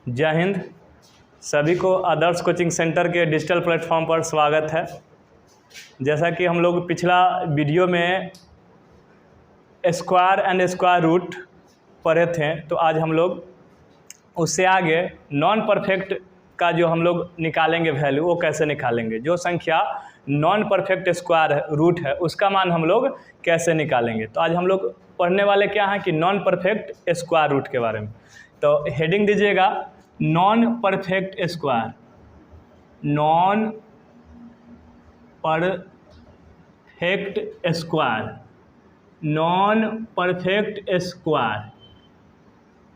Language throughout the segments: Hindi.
जय हिंद। सभी को आदर्श कोचिंग सेंटर के डिजिटल प्लेटफॉर्म पर स्वागत है। जैसा कि हम लोग पिछला वीडियो में स्क्वायर एंड स्क्वायर रूट पढ़े थे, तो आज हम लोग उससे आगे नॉन परफेक्ट का जो हम लोग निकालेंगे वैल्यू, वो कैसे निकालेंगे। जो संख्या नॉन परफेक्ट स्क्वायर रूट है उसका मान हम लोग कैसे निकालेंगे। तो आज हम लोग पढ़ने वाले क्या हैं कि नॉन परफेक्ट स्क्वायर रूट के बारे में। तो हेडिंग दीजिएगा non perfect square. Non perfect square, non perfect square,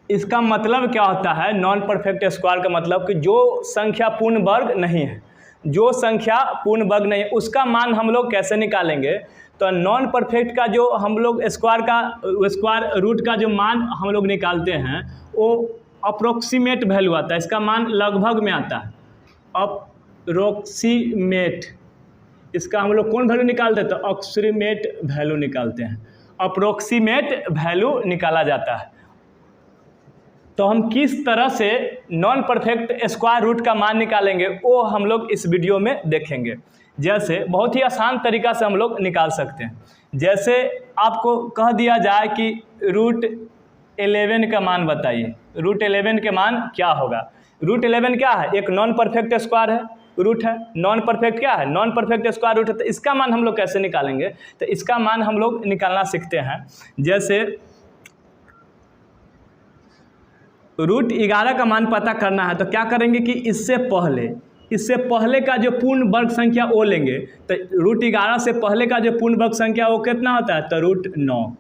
इसका मतलब क्या होता है। नॉन परफेक्ट स्क्वायर का मतलब कि जो संख्या पूर्ण वर्ग नहीं है, जो संख्या पूर्ण वर्ग नहीं है उसका मान हम लोग कैसे निकालेंगे। तो नॉन परफेक्ट का जो हम लोग स्क्वायर रूट का जो मान हम लोग निकालते हैं वो अप्रोक्सीमेट वैल्यू आता है। इसका मान लगभग में आता है, अप्रोक्सीमेट। इसका हम लोग कौन वैल्यू निकालते हैं, तो अप्रोक्सीमेट वैल्यू निकालते हैं। अप्रोक्सीमेट वैल्यू निकाला जाता है। तो हम किस तरह से नॉन परफेक्ट स्क्वायर रूट का मान निकालेंगे वो हम लोग इस वीडियो में देखेंगे। जैसे बहुत ही आसान तरीका से हम लोग निकाल सकते हैं। जैसे आपको कह दिया जाए कि रूट 11 का मान बताइए। रूट 11 के मान क्या होगा। रूट 11 क्या है, एक नॉन परफेक्ट स्क्वायर है, रूट है। नॉन परफेक्ट क्या है, नॉन परफेक्ट स्क्वायर रूट है। तो इसका मान हम लोग कैसे निकालेंगे, तो इसका मान हम लोग निकालना सीखते हैं। जैसे रूट 11 का मान पता करना है तो क्या करेंगे कि इससे पहले का जो पूर्ण वर्ग संख्या वो लेंगे। तो रूट 11 से पहले का जो पूर्ण वर्ग संख्या वो कितना होता है, तो रूट 9।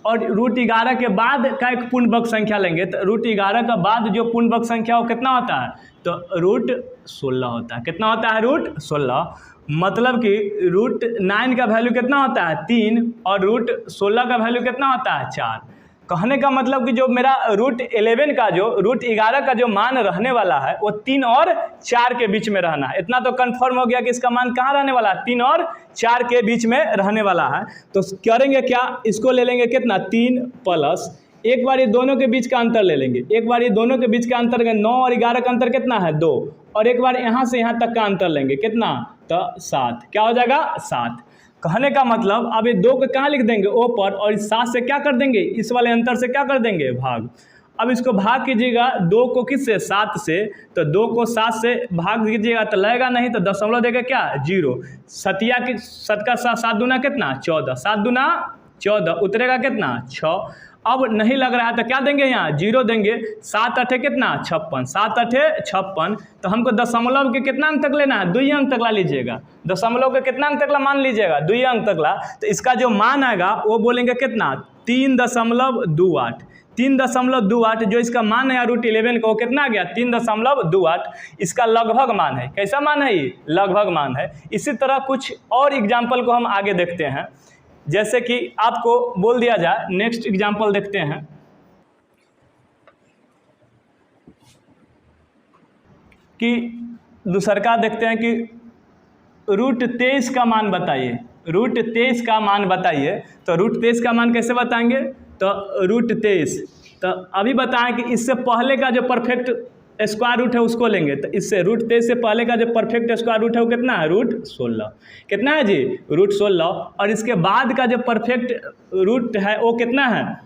और रूट 11 के बाद का एक पूर्ण वर्ग संख्या लेंगे तो रूट 11 का बाद जो पूर्ण वर्ग संख्या वो कितना होता है, तो रूट 16 होता है। कितना होता है, रूट 16। मतलब कि रूट 9 का वैल्यू कितना होता है, 3, और रूट 16 का वैल्यू कितना होता है, 4। कहने का मतलब कि जो मेरा रूट 11 का जो रूट 11 का जो मान रहने वाला है वो 3 और 4 के बीच में रहना है। इतना तो कंफर्म हो गया कि इसका मान कहाँ रहने वाला है, 3 और 4 के बीच में रहने वाला है। तो करेंगे क्या, इसको ले लेंगे कितना, 3 प्लस एक बार ये दोनों के बीच का अंतर ले लेंगे। एक बार ये दोनों के बीच का अंतर 9 और 11 का अंतर कितना है, 2। और एक बार यहाँ से यहाँ तक का अंतर लेंगे कितना, तो 7। क्या हो जाएगा, 7। कहने का मतलब अब ये 2 को कहाँ लिख देंगे, ऊपर, और इस 7 से क्या कर देंगे, इस वाले अंतर से क्या कर देंगे, भाग। अब इसको भाग कीजिएगा 2 को किससे, 7 से। तो 2 को 7 से भाग दीजिएगा तो लगेगा नहीं, तो दशमलव देगा क्या, 0। 7 का 7 दूना कितना, 14। 7 दूना 14, उतरेगा कितना, 6। अब नहीं लग रहा है तो क्या देंगे, यहाँ 0 देंगे। 7 8 कितना, 56। 7 8 56। तो हमको दशमलव के कितना अंक तक लेना है, 2 अंक तक ला लीजिएगा। दशमलव के कितना अंक तक ला मान लीजिएगा, 2 अंक तक ला। तो इसका जो मान आएगा वो बोलेंगे कितना, 3.28। 3.28 जो इसका मान है रूट 11 का वो कितना आ गया, 3.28। इसका लगभग मान है। कैसा मान है ये, लगभग मान है। इसी तरह कुछ और एग्जाम्पल को हम आगे देखते हैं। जैसे कि आपको बोल दिया जाए, नेक्स्ट एग्जाम्पल देखते हैं कि दूसरा देखते हैं कि रूट 23 का मान बताइए। रूट 23 का मान बताइए। तो रूट 23 का मान कैसे बताएंगे, तो रूट 23, तो अभी बताएं कि इससे पहले का जो परफेक्ट स्क्वायर रूट है उसको लेंगे। तो इससे रूट 23 से पहले का जो परफेक्ट स्क्वायर रूट है वो कितना है, रूट 16। कितना है जी, रूट 16। और इसके बाद का जो परफेक्ट रूट है वो कितना है,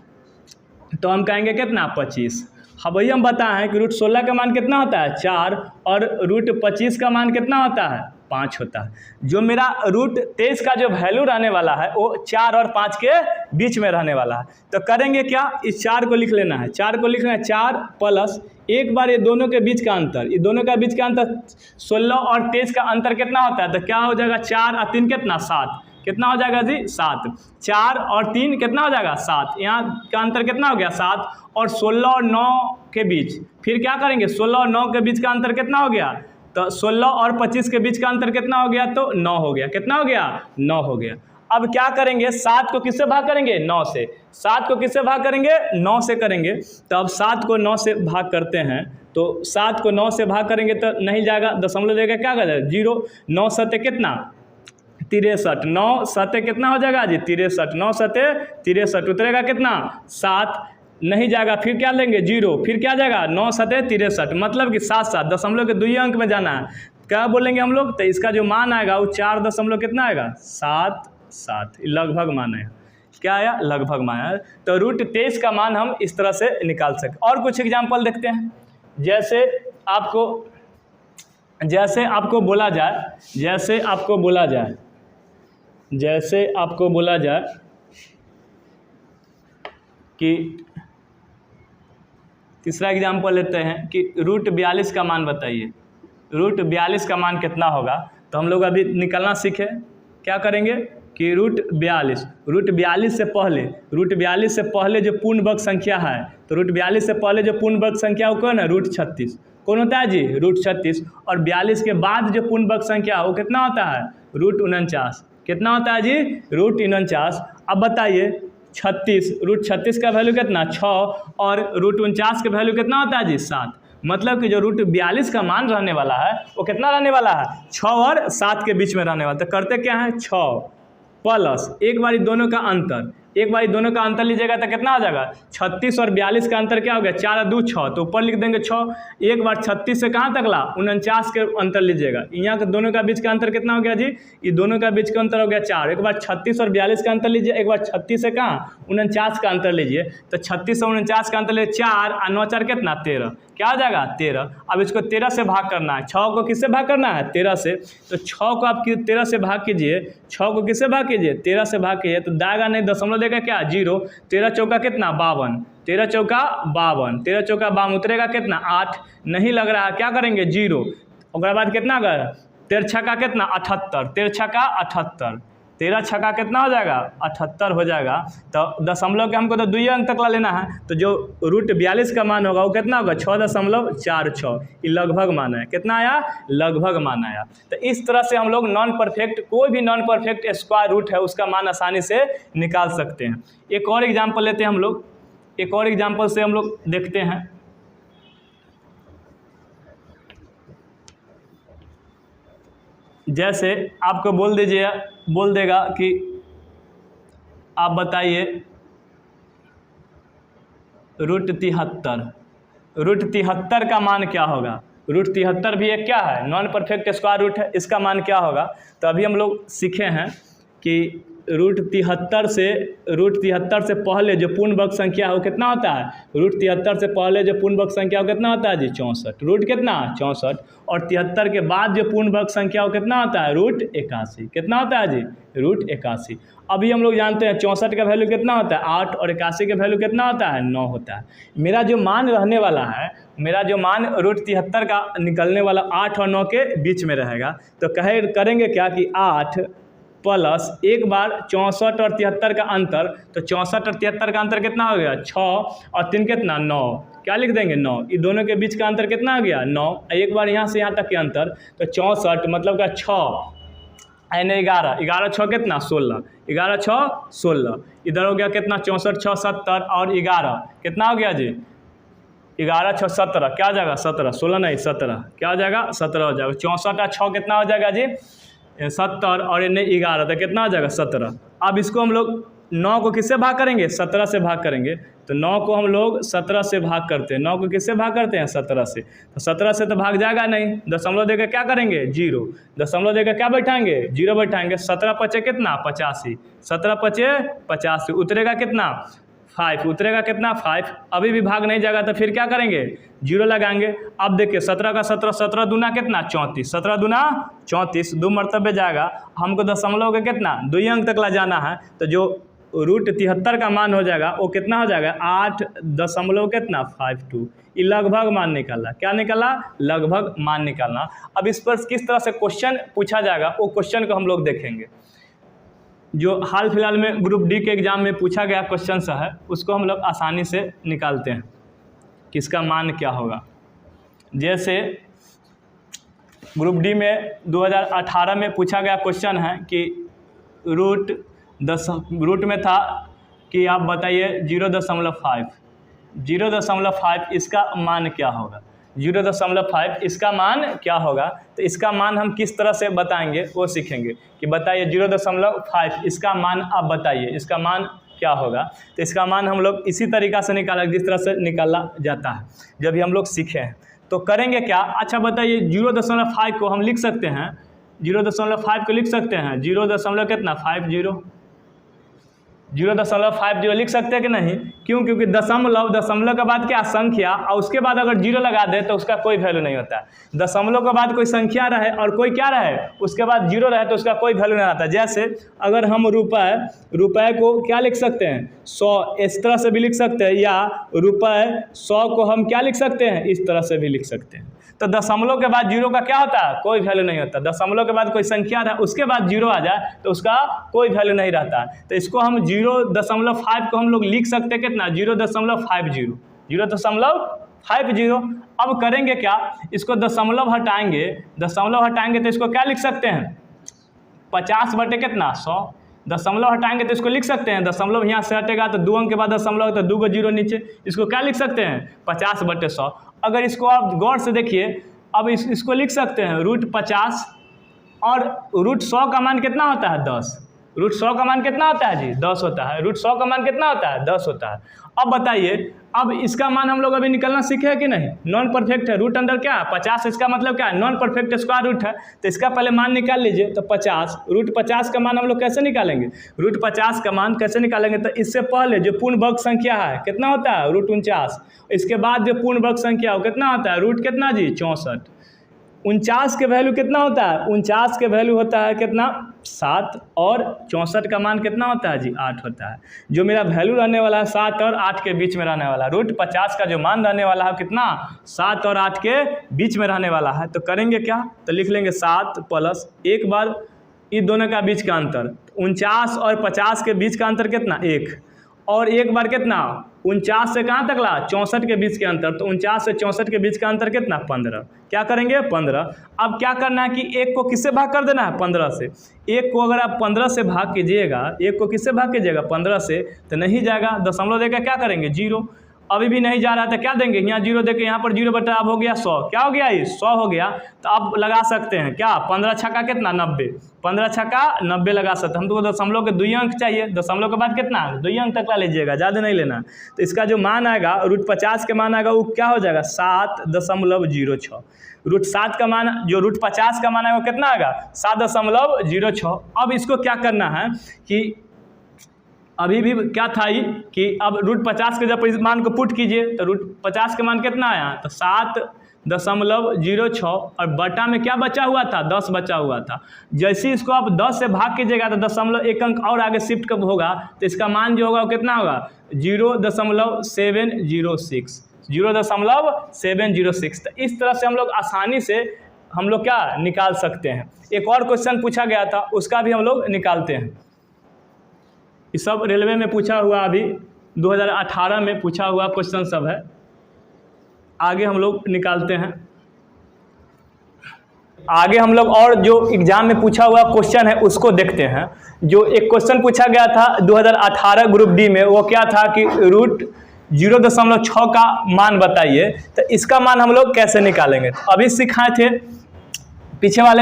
तो हम कहेंगे कितना, 25। हाँ वही हम बताएं कि रूट 16 का मान कितना होता है, 4, और रूट 25 का मान कितना होता है, 5 होता है। जो मेरा रूट 23 का जो वैल्यू रहने वाला है वो 4 और 5 के बीच में रहने वाला है। तो करेंगे क्या, इस 4 को लिख लेना है। 4 को लिखना है, 4 प्लस एक बार ये दोनों के बीच का अंतर, ये दोनों का बीच का अंतर 16 और 23 का अंतर कितना होता है, तो क्या हो जाएगा, 4 और 3 कितना, 7। कितना हो जाएगा जी, 7। 4 और 3 कितना हो जाएगा, 7। यहाँ का अंतर कितना हो गया, 7। और 16 और 9 के बीच फिर क्या करेंगे, 16 और 9 के बीच का अंतर कितना हो गया, तो 16 और 25 के बीच का अंतर कितना हो गया, तो 9 हो गया। कितना हो गया, 9 हो गया। अब क्या करेंगे, 7 को किससे भाग करेंगे, 9 से। 7 को किससे भाग करेंगे, 9 से करेंगे। तो अब 7 को 9 से भाग करते हैं। तो 7 को 9 से भाग करेंगे तो नहीं जाएगा, दशमलव देगा, क्या कर जाएगा, 0। 9 सत्य कितना, 63। 9 सत्य कितना हो जाएगा जी, 63। 9 सत्य 63, उतरेगा कितना, 7। नहीं जाएगा, फिर क्या लेंगे 0, फिर क्या जाएगा 9 सतह 63, मतलब कि 7 दशमलव के 2 अंक में जाना है। क्या बोलेंगे हम लोग, तो इसका जो मान आएगा वो 4 दशमलव कितना आएगा 7 लगभग मान आएगा। क्या आया, लगभग मान आया। तो √23 का मान हम इस तरह से निकाल सकते। और कुछ एग्जाम्पल देखते हैं। जैसे आपको बोला जाए कि तीसरा एग्जाम्पल लेते हैं कि √42 का मान बताइए। √42 का मान कितना होगा, तो हम लोग अभी निकलना सीखे। क्या करेंगे कि √42 से पहले जो पूर्ण वर्ग संख्या है, तो √42 से पहले जो पूर्ण वर्ग संख्या वो कौन है, √36 कौन होता है जी, √36। और 42 के बाद जो पूर्ण वर्ग संख्या वो कितना होता है, √49। कितना होता है जी, √49। अब बताइए 36 का वैल्यू कितना 6 और √49 का वैल्यू कितना होता है जी 7। मतलब कि जो √42 का मान रहने वाला है वो कितना रहने वाला है, 6 और 7 के बीच में रहने वाला। तो करते क्या है, 6 प्लस एक बारी दोनों का अंतर लीजिएगा तो कितना हो जाएगा, 36 और 42 का अंतर क्या हो गया, 4 और 2 6, तो ऊपर लिख देंगे 6। एक बार 36 से कहाँ तक ला, 49 के अंतर लीजिएगा। यहाँ के दोनों का बीच का अंतर कितना हो गया जी, ये दोनों का बीच का अंतर हो गया 4। एक बार 36 और 42 का अंतर लीजिए, एक बार 36 से कहाँ 49 का अंतर लीजिए। तो 36 और 49 का अंतर लीजिए 4 और 9 4 कितना 13, क्या हो जाएगा 13। अब इसको 13 से भाग करना है, 6 को किससे भाग करना है 13 से। तो 6 को आप 13 से भाग कीजिए, 6 को किससे भाग कीजिए 13 से भाग कीजिए, तो दाएगा नहीं दशमलव देगा क्या 0। 13 चौका कितना 52, 13 चौका 52, उतरेगा कितना 8, नहीं लग रहा है, क्या करेंगे 0। उसके बाद कितना अगर 13 छक्का कितना 78, 13 छक्का 78, 13 छक्का कितना हो जाएगा 78 हो जाएगा। तो दशमलव के हमको तो 2 अंक तक ला लेना है, तो जो √42 का मान होगा वो कितना होगा 6.46। ये लगभग मान है, कितना आया लगभग मान आया। तो इस तरह से हम लोग कोई भी नॉन परफेक्ट स्क्वायर रूट है उसका मान आसानी से निकाल सकते हैं। एक और एग्जाम्पल लेते हैं हम लोग, एक और एग्जाम्पल से हम लोग देखते हैं। जैसे आपको बोल देगा कि आप बताइए √73 का मान क्या होगा। √73 भी एक क्या है, नॉन परफेक्ट स्क्वायर रूट है, इसका मान क्या होगा। तो अभी हम लोग सीखे हैं कि √73 से पहले जो पूर्ण वर्ग संख्या है वो कितना होता है, √73 से पहले जो पूर्ण वर्ग संख्या वो कितना होता है जी 64, रूट कितना 64। और 73 के बाद जो पूर्ण वर्ग संख्या वो कितना होता है √81, कितना होता है जी √81। अभी हम लोग जानते हैं 64 का वैल्यू कितना होता है 8 और 81 का वैल्यू कितना होता है 9 होता है। मेरा जो मान रहने वाला है, √73 का निकलने वाला 8 और 9 के बीच में रहेगा। तो करेंगे क्या कि 8 प्लस एक बार 64 और 73 का अंतर, तो 64 और 73 का अंतर कितना हो गया 6 और 3 कितना 9, क्या लिख देंगे 9। ये दोनों के बीच का अंतर कितना हो गया 9। एक बार यहाँ से यहाँ तक के अंतर, तो 64 मतलब का 6 यानी 11 6 कितना 16, 11 6 16। इधर हो गया कितना 64 6 70 और 11 कितना हो गया जी 11 6 17, क्या हो जाएगा 17, 16 नहीं 17, क्या हो जाएगा 17 हो जाएगा। 64 और 6 कितना हो जाएगा जी 70 और इन्हें 11, तो कितना हो जाएगा 17। अब इसको हम लोग 9 को किससे भाग करेंगे 17 से भाग करेंगे। तो 9 को हम लोग 17 से भाग करते हैं, 9 को किससे भाग करते हैं 17 से। तो 17 से तो भाग जाएगा नहीं, दशमलव देकर क्या करेंगे 0, दशमलव देकर क्या बैठाएंगे 0 बैठाएंगे। 17 पचे कितना 85, 17 पचे 85, उतरेगा कितना 5, उतरेगा कितना 5। अभी भी भाग नहीं जाएगा तो फिर क्या करेंगे 0 लगाएंगे। अब देखिए 17 का 17 दूना कितना 34, 17 दूना 34, 2 मरतबे जाएगा। हमको दशमलव के कितना 2 अंक तक ला जाना है, तो जो √73 का मान हो जाएगा वो कितना हो जाएगा 8.52। ये लगभग मान निकाला, क्या निकाला लगभग मान निकालना। अब इस पर किस तरह से क्वेश्चन पूछा जाएगा वो क्वेश्चन को हम लोग देखेंगे। जो हाल फिलहाल में ग्रुप डी के एग्ज़ाम में पूछा गया क्वेश्चन सा है उसको हम लोग आसानी से निकालते हैं कि इसका मान क्या होगा। जैसे ग्रुप डी में 2018 में पूछा गया क्वेश्चन है कि रूट में था कि आप बताइए 0.5 इसका मान क्या होगा। 0.5 इसका मान क्या होगा। तो इसका मान हम किस तरह से बताएंगे वो सीखेंगे कि बताइए 0.5 इसका मान आप बताइए, इसका मान क्या होगा। तो इसका मान हम लोग इसी तरीक़ा से निकाला जिस तरह से निकाला जाता है जब भी हम लोग सीखे हैं। तो करेंगे क्या, अच्छा बताइए 0.5 को हम लिख सकते हैं, 0.5 को लिख सकते हैं, 0 कितना 50, 0.50 लिख सकते हैं कि नहीं, क्यों, क्योंकि दशमलव के बाद क्या संख्या और उसके बाद अगर जीरो लगा दे तो उसका कोई वैल्यू नहीं होता है। दशमलव के बाद कोई संख्या रहे और कोई क्या रहे उसके बाद जीरो रहे तो उसका कोई वैल्यू नहीं आता। जैसे अगर हम रुपए को क्या लिख सकते हैं 100, इस तरह से भी लिख सकते हैं, या रुपए 100 को हम क्या लिख सकते हैं इस तरह से भी लिख सकते हैं। तो दशमलव के बाद जीरो का क्या होता है, कोई वैल्यू नहीं होता। दशमलव के बाद कोई संख्या रहा उसके बाद जीरो आ जाए तो उसका कोई वैल्यू नहीं रहता है। तो इसको हम 0.5 को हम लोग लिख सकते हैं कितना 0.50, 0.50। अब करेंगे क्या, इसको दशमलव हटाएंगे तो इसको क्या लिख सकते हैं 50 बटे कितना 100। दशमलव हटाएंगे तो इसको लिख सकते हैं, दशमलव यहाँ से हटेगा तो 2 अंक के बाद दशमलव तो 2 जीरो नीचे, इसको क्या लिख सकते हैं 50 बटे 100। अगर इसको आप गौर से देखिए, अब इसको लिख सकते हैं √50 और √100 का मान कितना होता है 10। √100 का मान कितना होता है जी 10 होता है। √100 का मान कितना होता है 10 होता है। अब बताइए, अब इसका मान हम लोग अभी निकलना सीखे हैं कि नहीं, नॉन परफेक्ट है, रूट अंदर क्या है 50, इसका मतलब क्या है नॉन परफेक्ट स्क्वायर रूट है। तो इसका पहले मान निकाल लीजिए, तो 50 √50 का मान हम लोग कैसे निकालेंगे, √50 का मान कैसे निकालेंगे, तो इससे पहले जो पूर्ण वर्ग संख्या है कितना होता है √49, इसके बाद जो पूर्ण वर्ग संख्या वो कितना होता है रूट कितना जी 64। 49 के वैल्यू कितना होता है, 49 के वैल्यू होता है कितना 7, और 64 का मान कितना होता है जी 8 होता है। जो मेरा वैल्यू रहने वाला है 7 और 8 के बीच में रहने वाला है। √50 का जो मान रहने वाला है कितना 7 और 8 के बीच में रहने वाला है। तो करेंगे क्या, तो लिख लेंगे 7 प्लस एक बार इन दोनों का बीच का अंतर, 49 और 50 के बीच का अंतर कितना 1, और एक बार कितना 49 से कहाँ तक ला 64 के बीच के अंतर, तो 49 से 64 के बीच का अंतर कितना 15। क्या करेंगे 15। अब क्या करना है कि एक को किससे भाग कर देना है 15 से। एक को अगर आप 15 से भाग कीजिएगा, एक को किससे भाग कीजिएगा 15 से, तो नहीं जाएगा, दशमलव देकर क्या करेंगे 0। अभी भी नहीं जा रहा था, क्या देंगे यहाँ 0 देके, यहाँ पर 0 बटा अब हो गया 100, क्या हो गया ये 100 हो गया। तो अब लगा सकते हैं क्या 15 छक्का कितना 90, 15 छक्का 90 लगा सकते हैं। हम तो दशमलव के 2 अंक चाहिए, दशमलव के बाद कितना 2 अंक तक ला लीजिएगा, ज़्यादा नहीं लेना। तो इसका जो मान आएगा √50 के मान आएगा वो क्या हो जाएगा 7.06। √7 का मान, जो √50 का मान आएगा वो कितना आएगा 7.06। अब इसको क्या करना है कि अभी भी क्या था ही कि अब √50 के जब इस मान को पुट कीजिए तो √50 के मान कितना आया, तो 7.06, और बटा में क्या बचा हुआ था 10 बचा हुआ था। जैसे इसको आप 10 से भाग कीजिएगा तो दशमलव एक अंक और आगे शिफ्ट कब होगा, तो इसका मान जो होगा वो कितना होगा 0.706, 0.706। तो इस तरह से हम लोग आसानी से हम लोग क्या निकाल सकते हैं। एक और क्वेश्चन पूछा गया था उसका भी हम लोग निकालते हैं। ये सब रेलवे में पूछा हुआ, अभी 2018 में पूछा हुआ क्वेश्चन सब है, आगे हम लोग निकालते हैं। आगे हम लोग और जो एग्जाम में पूछा हुआ क्वेश्चन है उसको देखते हैं। जो एक क्वेश्चन पूछा गया था 2018 ग्रुप डी में, वो क्या था कि √0.6 का मान बताइए, तो इसका मान हम लोग कैसे निकालेंगे। तो अभी सिखाए थे पिछला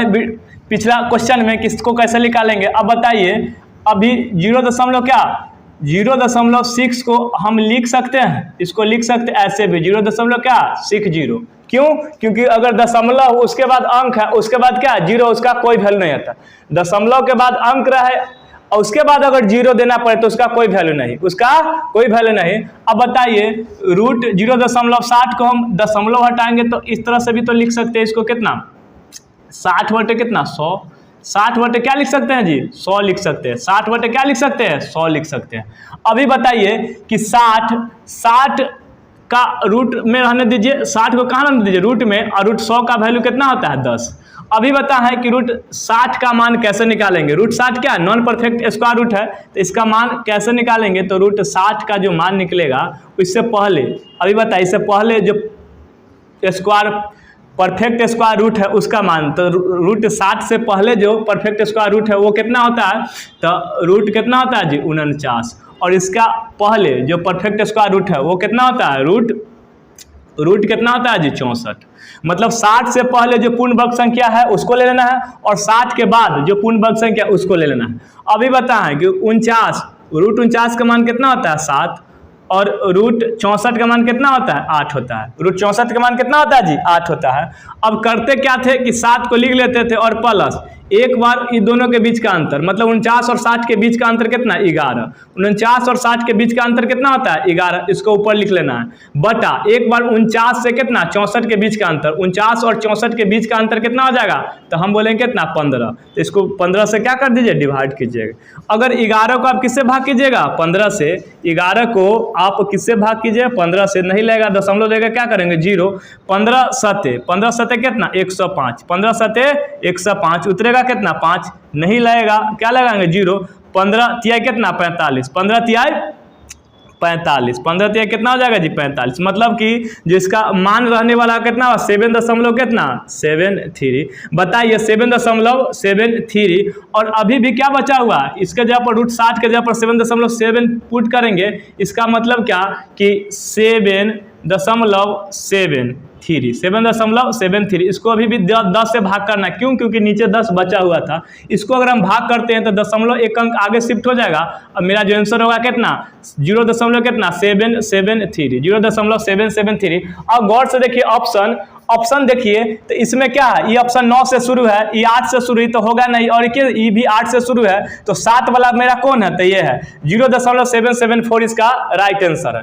क्वेश्चन में किसको कैसे निकालेंगे। अब बताइए, अभी 0.6 को हम लिख सकते हैं, इसको लिख सकते हैं ऐसे भी 0.60। क्यों, क्योंकि अगर दशमलव उसके बाद अंक है उसके बाद क्या 0, उसका कोई वैल्यू नहीं आता। दशमलव के बाद अंक रहे और उसके बाद अगर 0 देना पड़े तो उसका कोई वैल्यू नहीं, उसका कोई वैल्यू नहीं। अब बताइए √0.60 को हम दशमलव हटाएंगे तो इस तरह से भी तो लिख सकते हैं, इसको कितना 60 बटे कितना 100, 60 बटे क्या लिख सकते हैं जी 100 लिख सकते हैं, 60 बटे क्या लिख सकते हैं 100 लिख सकते हैं। अभी बताइए कि 60 का रूट में रहने दीजिए, 60 को कहाँ रहने दीजिए रूट में, और √100 का वैल्यू कितना होता है 10। अभी बता है कि √60 का मान कैसे निकालेंगे। √60 क्या नॉन परफेक्ट स्क्वायर रूट है, तो इसका मान कैसे निकालेंगे, तो √60 का जो मान निकलेगा इससे पहले, अभी बताइए इससे पहले जो स्क्वायर परफेक्ट स्क्वायर रूट है उसका मान, तो √60 से पहले जो परफेक्ट स्क्वायर रूट है वो कितना होता है, तो रूट कितना होता है जी 49, और इसका पहले जो परफेक्ट स्क्वायर रूट है वो कितना होता है रूट कितना होता है जी 64। मतलब 60 से पहले जो पूर्ण वर्ग संख्या है उसको ले लेना है, और 60 के बाद जो पूर्ण वर्ग संख्या उसको ले लेना है। अभी बता है कि रूट 49 का मान कितना होता है 7 और रूट 64 का मान कितना होता है 8 होता है। रूट 64 का मान कितना होता है जी 8 होता है। अब करते क्या थे कि 7 को लिख लेते थे और प्लस एक बार इन दोनों के बीच का अंतर, मतलब 49 और 60 के बीच का अंतर कितना 11, 49 और 60 के बीच का अंतर कितना होता है 11, इसको ऊपर लिख लेना है बटा एक बार 49 से कितना 64 के बीच का अंतर, 49 और 64 के बीच का अंतर कितना हो जाएगा, तो हम बोलेंगे कितना 15, तो इसको 15 से क्या कर दीजिए डिवाइड कीजिएगा। अगर 11 को आप किससे भाग कीजिएगा 15 से, 11 को आप किससे भाग कीजिए 15 से, नहीं लगेगा दशमलव देगा क्या करेंगे 0, 15 सते कितना 105, 15 सते 105 उतरेगा कितना 5, नहीं लगेगा क्या लगाएंगे 0, 15 तिहाई कितना 45, 15 तिहाई 45, 15 तिहाई कितना हो जाएगा जी 45, मतलब कि जिसका मान रहने वाला कितना 7 दशमलव कितना 73। बताइए 7.73 और अभी भी क्या बचा हुआ है, इसके जगह पर रूट 60 के जगह पर 7.7 पुट करेंगे, इसका मतलब क्या कि 7.73, इसको अभी भी 10 से भाग करना है, क्यों, क्योंकि नीचे 10 बचा हुआ था। इसको अगर हम भाग करते हैं तो दशमलव एक अंक आगे शिफ्ट हो जाएगा। अब मेरा जो आंसर होगा कितना 0.773। अब गौर से देखिए ऑप्शन देखिए, तो इसमें क्या है, ये ऑप्शन 9 से शुरू है, ये 8 से शुरू तो होगा नहीं, और ये भी 8 से शुरू है, तो 7 वाला मेरा कौन है, तो ये है 0.774 इसका राइट आंसर है।